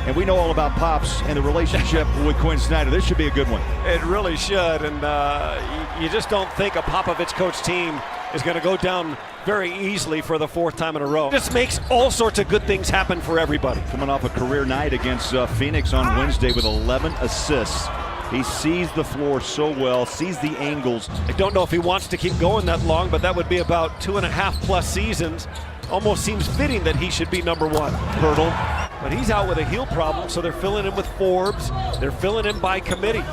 And we know all about Pops and the relationship with Quinn Snyder. This should be a good one. It really should, and you just don't think a Popovich coach team is going to go down very easily for the fourth time in a row. This makes all sorts of good things happen for everybody. Coming off a career night against Phoenix on Wednesday with 11 assists. He sees the floor so well, sees the angles. I don't know if he wants to keep going that long, but that would be about 2.5+ seasons. Almost seems fitting that he should be number one. Hurdle. But he's out with a heel problem, so they're filling in with Forbes. They're filling in by committee.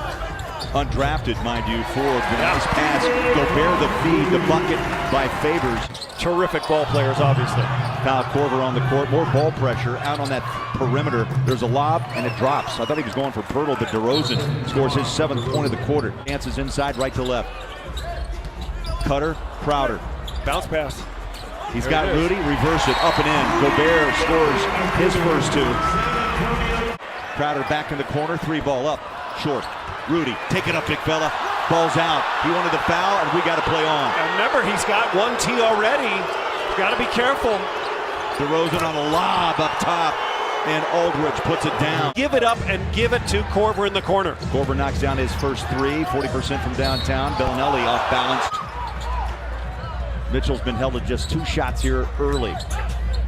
Undrafted, mind you, Forbes. Nice pass. Gobert the feed, the bucket by Favors. Terrific ball players, obviously. Kyle Korver on the court. More ball pressure out on that perimeter. There's a lob, and it drops. I thought he was going for Pirtle, but DeRozan scores his 7th point of the quarter. Dances inside, right to left. Cutter, Crowder. Bounce pass. He's got Rudy, reverse it, up and in. Gobert scores his first 2. Crowder back in the corner, 3-ball up, short. Rudy, take it up, big fella. Ball's out. He wanted the foul, and we got to play on. And remember, he's got 1 T already. Got to be careful. DeRozan on a lob up top, and Aldridge puts it down. Give it up and give it to Korver in the corner. Korver knocks down his first 3, 40% from downtown. Bellinelli off balance. Mitchell's been held to just 2 shots here early.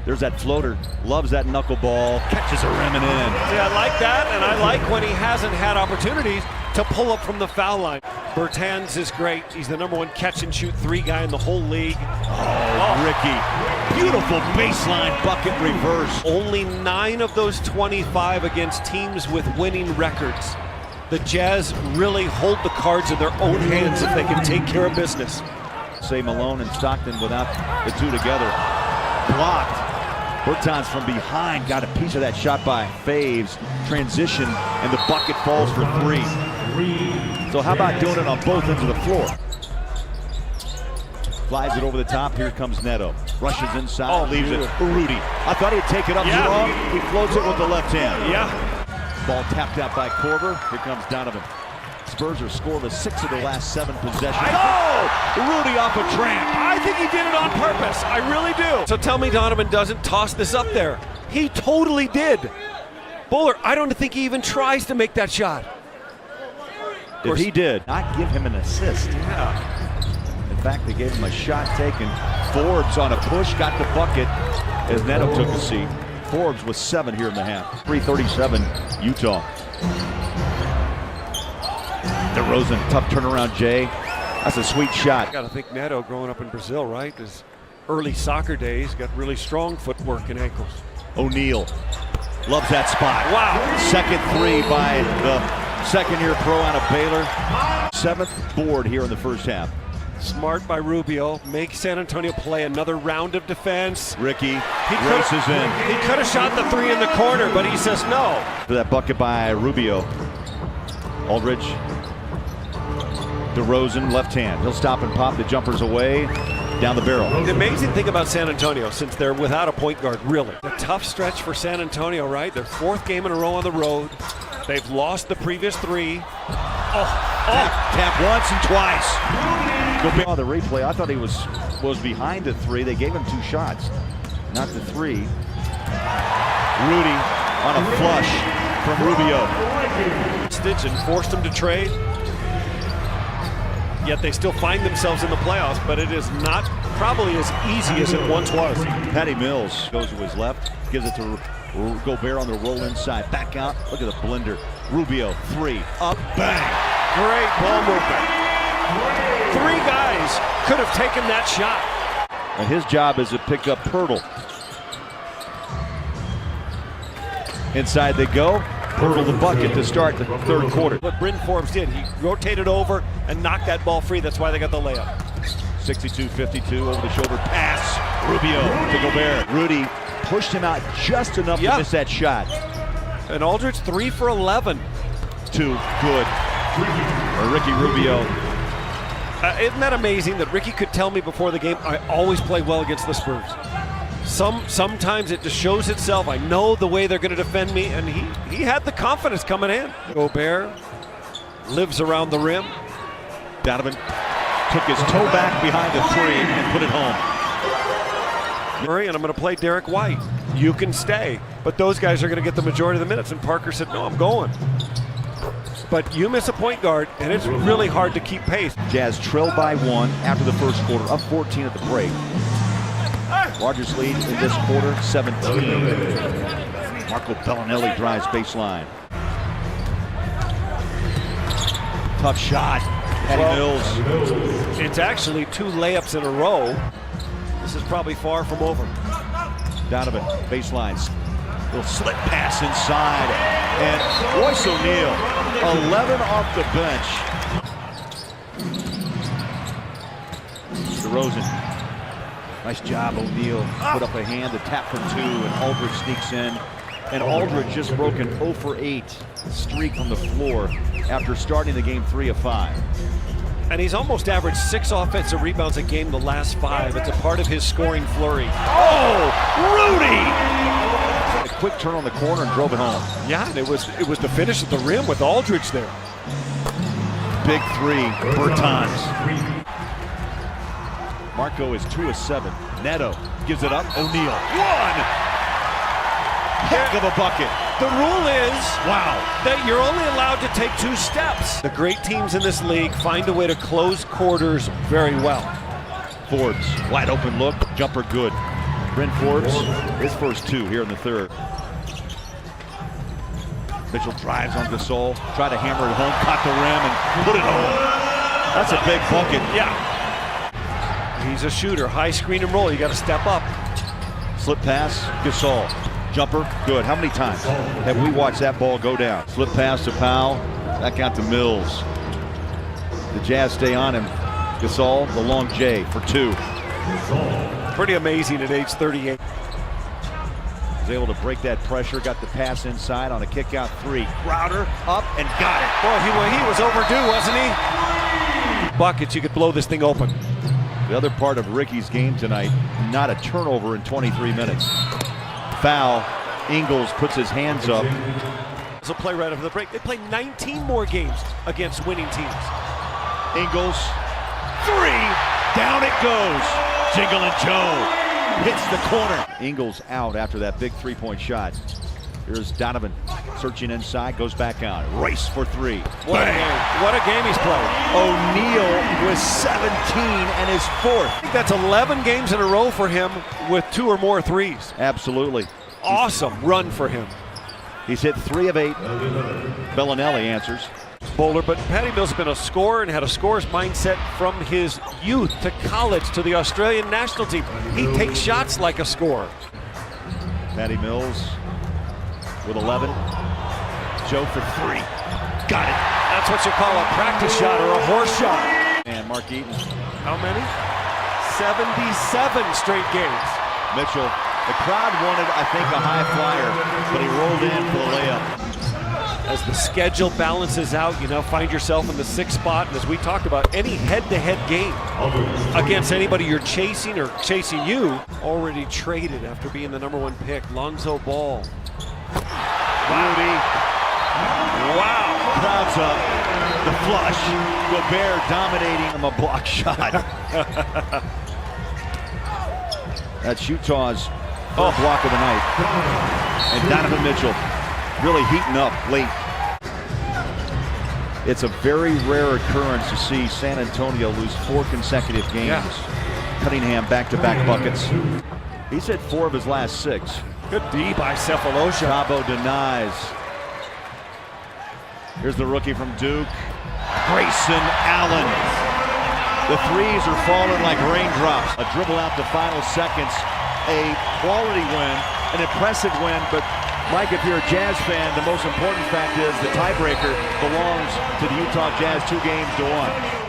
There's that floater. Loves that knuckleball. Catches a rim and in. See, I like that, and I like when he hasn't had opportunities to pull up from the foul line. Bertans is great. He's the #1 catch-and-shoot 3 guy in the whole league. Ricky. Beautiful baseline bucket reverse. Only 9 of those 25 against teams with winning records. The Jazz really hold the cards in their own hands if they can take care of business. Say Malone and Stockton without the 2 together. Blocked. Bertans from behind got a piece of that shot by Faves. Transition, and the bucket falls for 3. So how about doing it on both ends of the floor? Flies it over the top. Here comes Neto. Rushes inside, leaves it. Rudy. I thought he'd take it up long. He floats it with the left hand. Yeah. Ball tapped out by Korver. Here comes Donovan. Spurs are scoreless 6 of the last 7 possessions. Rudy off a tramp. I think he did it on purpose. I really do. So tell me Donovan doesn't toss this up there. He totally did. Buller, I don't think he even tries to make that shot. If he did, not give him an assist. Yeah. In fact, they gave him a shot taken. Forbes on a push, got the bucket as Neto took a seat. Forbes with 7 here in the half. 3:37, Utah. DeRozan, tough turnaround, Jay. That's a sweet shot. Got to think Neto growing up in Brazil, right? His early soccer days, got really strong footwork and ankles. O'Neal loves that spot. Wow. Second 3 by the second-year pro out of Baylor. 7th board here in the first half. Smart by Rubio. Make San Antonio play another round of defense. Ricky races in. He could have shot the 3 in the corner, but he says no. For that bucket by Rubio. Aldridge. DeRozan, left hand. He'll stop and pop the jumpers away. Down the barrel. The amazing thing about San Antonio, since they're without a point guard, really. A tough stretch for San Antonio, right? Their 4th game in a row on the road. They've lost the previous 3. Tap once and twice. Oh, the replay, I thought he was behind the 3. They gave him 2 shots, not the 3. Rudy on a flush from Rubio. Stitch and forced him to trade. Yet they still find themselves in the playoffs, but it is not probably as easy as it once was. Patty Mills goes to his left, gives it to Gobert on the roll inside. Back out, look at the blender. Rubio, 3, up, bang. Great ball movement. 3 guys could have taken that shot. And his job is to pick up Pirtle. Inside they go. Pirtle the bucket to start the 3rd quarter. What Bryn Forbes did, he rotated over and knocked that ball free. That's why they got the layup. 62-52 over the shoulder pass. Rubio to Gobert. Rudy pushed him out just enough to miss that shot. And Aldridge 3 for 11. 2 good. Ricky Rubio. Isn't that amazing that Ricky could tell me before the game, I always play well against the Spurs. Sometimes it just shows itself. I know the way they're going to defend me, and he had the confidence coming in. Gobert lives around the rim. Donovan took his toe back behind the 3 and put it home. Murray, and I'm going to play Derek White. You can stay. But those guys are going to get the majority of the minutes. And Parker said, no, I'm going. But you miss a point guard, and it's really hard to keep pace. Jazz trailed by 1 after the first quarter, up 14 at the break. Largest lead in this quarter, 17. Marco Bellinelli drives baseline. Tough shot. Patty Mills. It's actually 2 layups in a row. This is probably far from over. Donovan, baseline. Little slip pass inside. And Royce O'Neal, 11 off the bench. DeRozan. Nice job, O'Neal. Put up a hand, the tap for 2, and Aldridge sneaks in. And Aldridge just broke an 0 for 8 streak from the floor after starting the game 3 of 5. And he's almost averaged 6 offensive rebounds a game the last 5. It's a part of his scoring flurry. Oh, Rudy! A quick turn on the corner and drove it home. Yeah, and it was the finish at the rim with Aldridge there. Big 3, Bertans. Marco is 2 of 7. Neto gives it up. O'Neal. 1! Heck of a bucket. The rule is wow, that you're only allowed to take 2 steps. The great teams in this league find a way to close quarters very well. Forbes, wide open look, jumper good. Bryn Forbes, his first 2 here in the third. Mitchell drives on Gasol, try to hammer it home, caught the rim and put it home. That's a big bucket. Yeah. He's a shooter, high screen and roll, you got to step up. Slip pass, Gasol. Jumper, good. How many times have we watched that ball go down? Slip pass to Powell, that got to Mills. The Jazz stay on him. Gasol, the long J for 2. Pretty amazing at age 38. Was able to break that pressure, got the pass inside on a kick out 3. Crowder up and got it. Boy, he was overdue, wasn't he? Buckets, you could blow this thing open. The other part of Ricky's game tonight, not a turnover in 23 minutes. Foul. Ingles puts his hands up. It's a play right after the break. They play 19 more games against winning teams. Ingles, 3, down it goes. Jingle and Joe hits the corner. Ingles out after that big 3-point shot. Here's Donovan searching inside, goes back out. Race for 3. What a game. What a game he's played. O'Neal with 17 and his 4th. I think that's 11 games in a row for him with 2 or more threes. Absolutely. Awesome run for him. He's hit 3 of 8. Bellinelli answers. Bowler, but Patty Mills has been a scorer and had a scorer's mindset from his youth to college to the Australian national team. He takes shots like a scorer. Patty Mills with 11. Joe for 3. Got it. That's what you call a practice shot or a horse shot. And Mark Eaton. How many? 77 straight games. Mitchell, the crowd wanted, I think, a high flyer, but he rolled in for the layup. As the schedule balances out, you now find yourself in the 6th spot. And as we talked about, any head-to-head game against anybody you're chasing or chasing you, already traded after being the #1 pick. Lonzo Ball. Rudy. Wow. Crowds up. The flush. Gobert dominating him, a block shot. That's Utah's third block of the night. And Donovan Mitchell really heating up late. It's a very rare occurrence to see San Antonio lose 4 consecutive games. Yeah. Cunningham back-to-back buckets. He's hit 4 of his last 6. Good D by Cephalosha. Cabo denies. Here's the rookie from Duke, Grayson Allen. The threes are falling like raindrops. A dribble out the final seconds. A quality win, an impressive win, but Mike, if you're a Jazz fan, the most important fact is the tiebreaker belongs to the Utah Jazz 2 games to 1.